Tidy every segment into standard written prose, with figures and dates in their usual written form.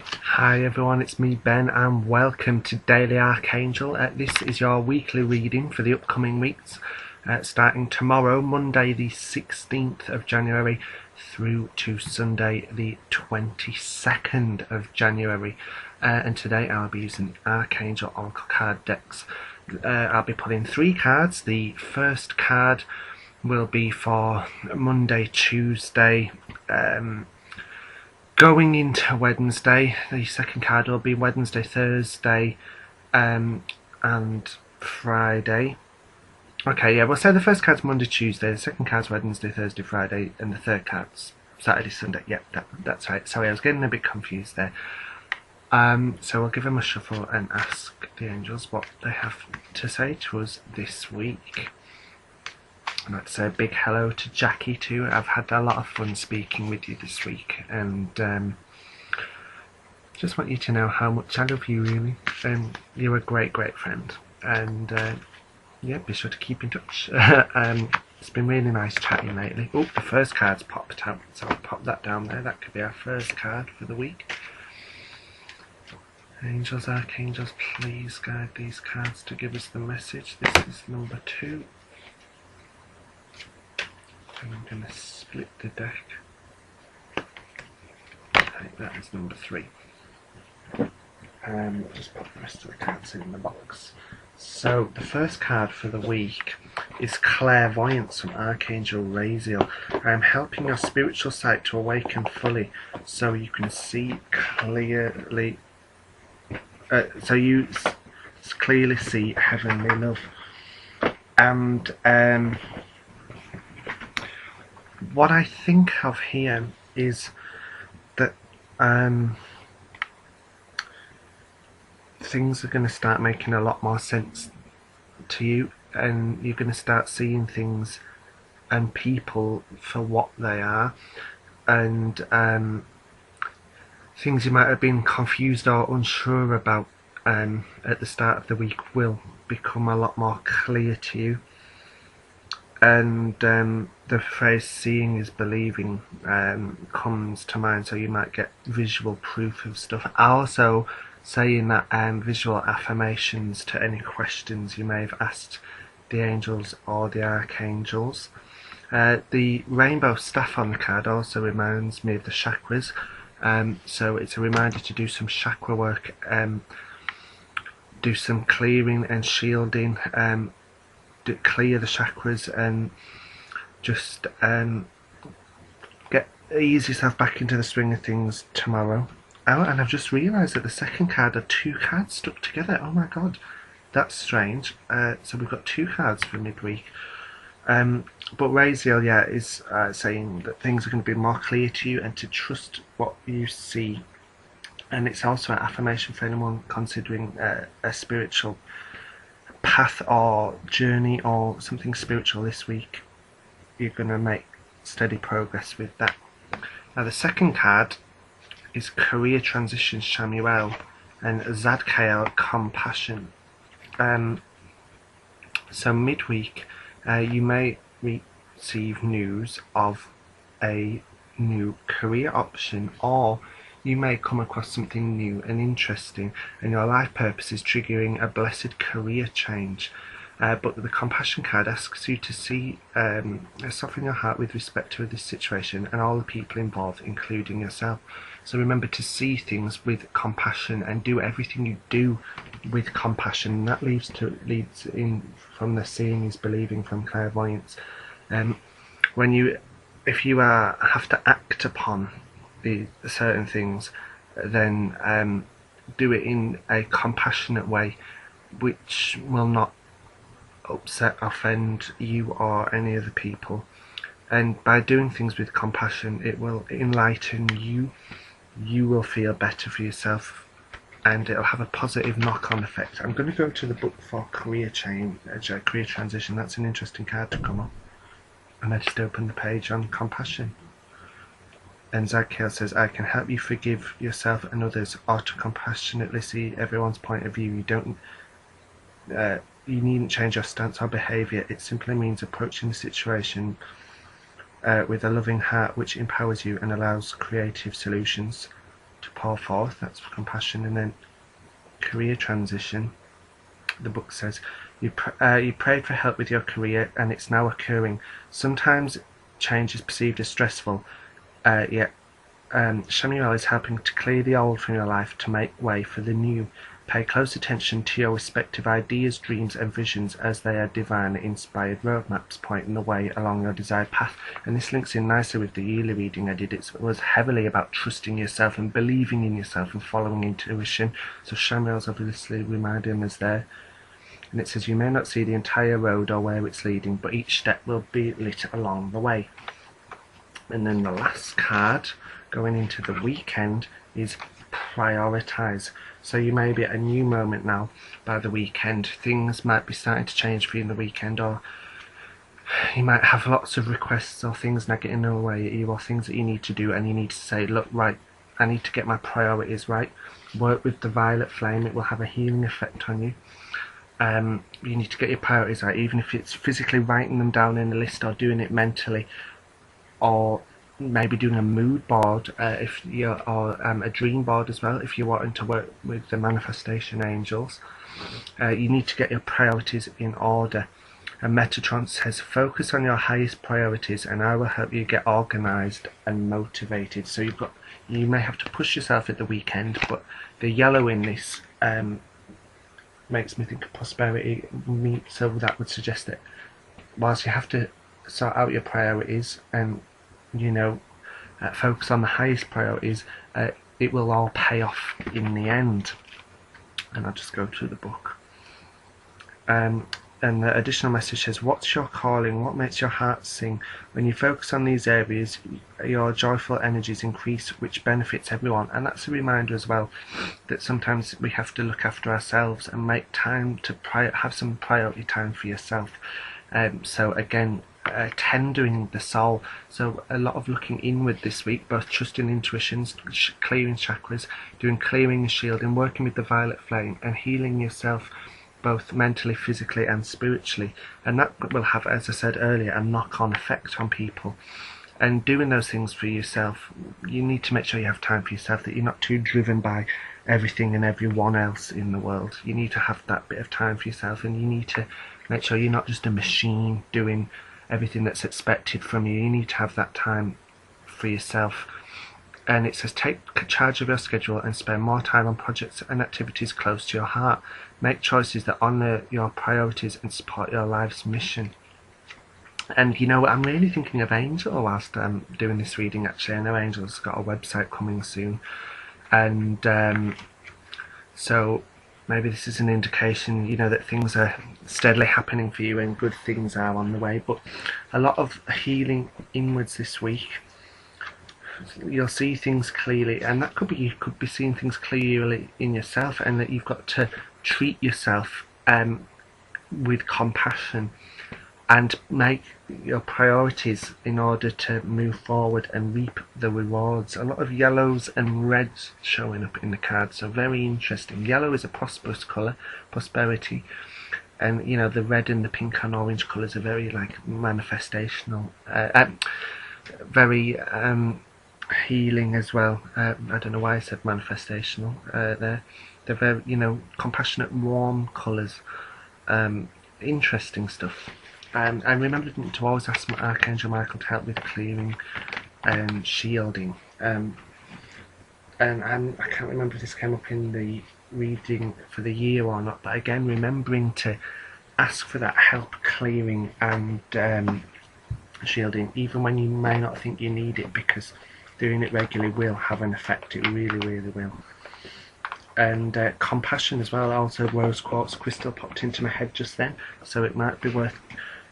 Hi everyone, it's me Ben and welcome to Daily Archangel. This is your weekly reading for the upcoming weeks, starting tomorrow, Monday the 16th of January through to Sunday the 22nd of January. And today I'll be using Archangel Oracle card decks. I'll be pulling 3 cards. The first card will be for Monday, Tuesday, going into Wednesday. The second card will be Wednesday, Thursday, and Friday. Okay, yeah, we'll say the first card's Monday, Tuesday, the second card's Wednesday, Thursday, Friday, and the third card's Saturday, Sunday. Yeah, that's right. Sorry, I was getting a bit confused there. So we'll give them a shuffle and ask the angels what they have to say to us this week. I'd like to say a big hello to Jackie too. I've had a lot of fun speaking with you this week, and just want you to know how much I love you, really. You're a great friend, and yeah, be sure to keep in touch. It's been really nice chatting lately. Oh, the first card's popped out, so I'll pop that down there. That could be our first card for the week. Angels, Archangels, please guide these cards to give us the message. This is number 2. And I'm going to split the deck. Take that as number 3. Just put the rest of the cards in the box. So the first card for the week is Clairvoyance from Archangel Raziel. I am helping your spiritual sight to awaken fully, so you can see clearly. So you clearly see heavenly love. And what I think of here is that things are going to start making a lot more sense to you, and you're going to start seeing things and people for what they are, and things you might have been confused or unsure about at the start of the week will become a lot more clear to you. And the phrase seeing is believing comes to mind, so you might get visual proof of stuff. Also saying that visual affirmations to any questions you may have asked the angels or the archangels. The rainbow staff on the card also reminds me of the chakras, so it's a reminder to do some chakra work, do some clearing and shielding, clear the chakras, and just ease yourself back into the swing of things tomorrow. Oh, and I've just realised that the second card are 2 cards stuck together. Oh my god, that's strange. So we've got 2 cards for midweek. But Raziel, yeah, is saying that things are going to be more clear to you and to trust what you see. And it's also an affirmation for anyone considering a spiritual path or journey or something spiritual this week. You're going to make steady progress with that. Now the second card is Career Transition Shamuel and Zadkael Compassion. So midweek you may receive news of a new career option, or you may come across something new and interesting, and your life purpose is triggering a blessed career change. But the compassion card asks you to see, soften your heart with respect to this situation and all the people involved, including yourself. So remember to see things with compassion and do everything you do with compassion. That leads in from the seeing is believing from clairvoyance. If you have to act upon the certain things, then do it in a compassionate way, which will not upset, offend you or any other people. And by doing things with compassion, it will enlighten you. You will feel better for yourself, and it'll have a positive knock-on effect. I'm going to go to the book for career transition. That's an interesting card to come up. And I just opened the page on compassion. And Zadkiel says, I can help you forgive yourself and others, or to compassionately see everyone's point of view. You needn't change your stance or behaviour. It simply means approaching the situation with a loving heart which empowers you and allows creative solutions. to pour forth, that's compassion. And then career transition, the book says, you prayed for help with your career and it's now occurring. Sometimes change is perceived as stressful, yet Samuel is helping to clear the old from your life to make way for the new. Pay close attention to your respective ideas, dreams and visions, as they are divinely inspired roadmaps pointing the way along your desired path. And this links in nicely with the yearly reading I did. It was heavily about trusting yourself and believing in yourself and following intuition. So Samuel's obviously reminding us there. And it says, you may not see the entire road or where it's leading, but each step will be lit along the way. And then the last card going into the weekend is prioritize. So you may be at a new moment now by the weekend. Things might be starting to change for you in the weekend, or you might have lots of requests or things getting away at you, or things that you need to do, and you need to say, look, right, I need to get my priorities right. Work with the violet flame. It will have a healing effect on you. You need to get your priorities right, even if it's physically writing them down in a list or doing it mentally, or maybe doing a mood board, if you're, or a dream board as well, if you're wanting to work with the manifestation angels. You need to get your priorities in order. And Metatron says, focus on your highest priorities and I will help you get organised and motivated. So you may have to push yourself at the weekend, but the yellow in this makes me think of prosperity. So that would suggest that whilst you have to sort out your priorities and focus on the highest priorities, it will all pay off in the end. And I'll just go through the book. And the additional message says, what's your calling? What makes your heart sing? When you focus on these areas, your joyful energies increase, which benefits everyone. And that's a reminder as well that sometimes we have to look after ourselves and make time to have some priority time for yourself. So again, tendering the soul. So a lot of looking inward this week, both trusting intuitions, clearing chakras, doing clearing and shielding, working with the violet flame and healing yourself both mentally, physically and spiritually. And that will have, as I said earlier, a knock-on effect on people. And doing those things for yourself, you need to make sure you have time for yourself, that you're not too driven by everything and everyone else in the world. You need to have that bit of time for yourself, and you need to make sure you're not just a machine doing everything that's expected from you. You need to have that time for yourself. And it says, take charge of your schedule and spend more time on projects and activities close to your heart. Make choices that honour your priorities and support your life's mission. And I'm really thinking of Angel whilst I'm doing this reading. Actually, I know Angel's got a website coming soon, and so maybe this is an indication, that things are steadily happening for you and good things are on the way. But a lot of healing inwards this week. You'll see things clearly, and that could be, you could be seeing things clearly in yourself, and that you've got to treat yourself with compassion and make your priorities in order to move forward and reap the rewards. A lot of yellows and reds showing up in the cards, so very interesting. Yellow is a prosperous colour, prosperity, and the red and the pink and orange colours are very manifestational, very healing as well. I don't know why I said manifestational there. They're very compassionate, warm colours. Interesting stuff. I remember to always ask Archangel Michael to help with clearing and shielding. And I can't remember if this came up in the reading for the year or not, but again, remembering to ask for that help clearing and shielding, even when you may not think you need it, because doing it regularly will have an effect. It really, really will. And compassion as well. Also, rose quartz crystal popped into my head just then, so it might be worth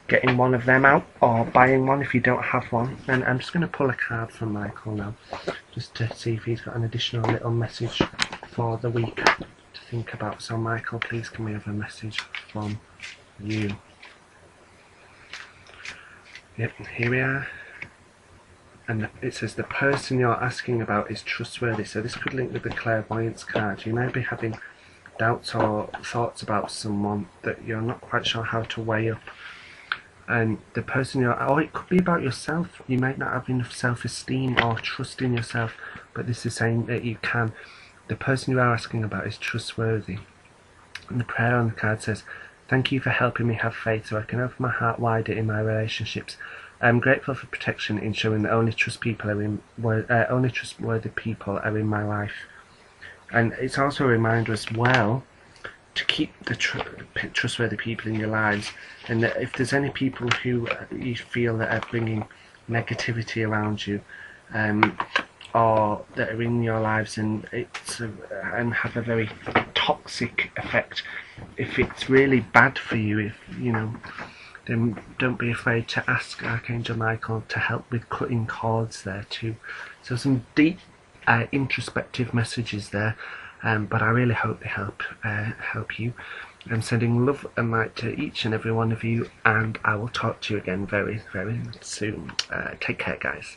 getting one of them out or buying one if you don't have one. And I'm just going to pull a card from Michael now, just to see if he's got an additional little message for the week to think about. So Michael, please can we have a message from you? Yep, here we are. And it says the person you're asking about is trustworthy. So this could link with the clairvoyance card. You may be having doubts or thoughts about someone that you're not quite sure how to weigh up. and the person you're, or it could be about yourself. You might not have enough self-esteem or trust in yourself, but this is saying that you can. The person you are asking about is trustworthy. And the prayer on the card says, "Thank you for helping me have faith so I can open my heart wider in my relationships. I'm grateful for protection in showing that only trustworthy people are in my life." And it's also a reminder as well to keep the trustworthy people in your lives, and that if there's any people who you feel that are bringing negativity around you, or that are in your lives and and have a very toxic effect, if it's really bad for you, if you know, then don't be afraid to ask Archangel Michael to help with cutting cords there too. So some deep introspective messages there, but I really hope they help you. I'm sending love and light to each and every one of you, and I will talk to you again very, very soon. Take care, guys.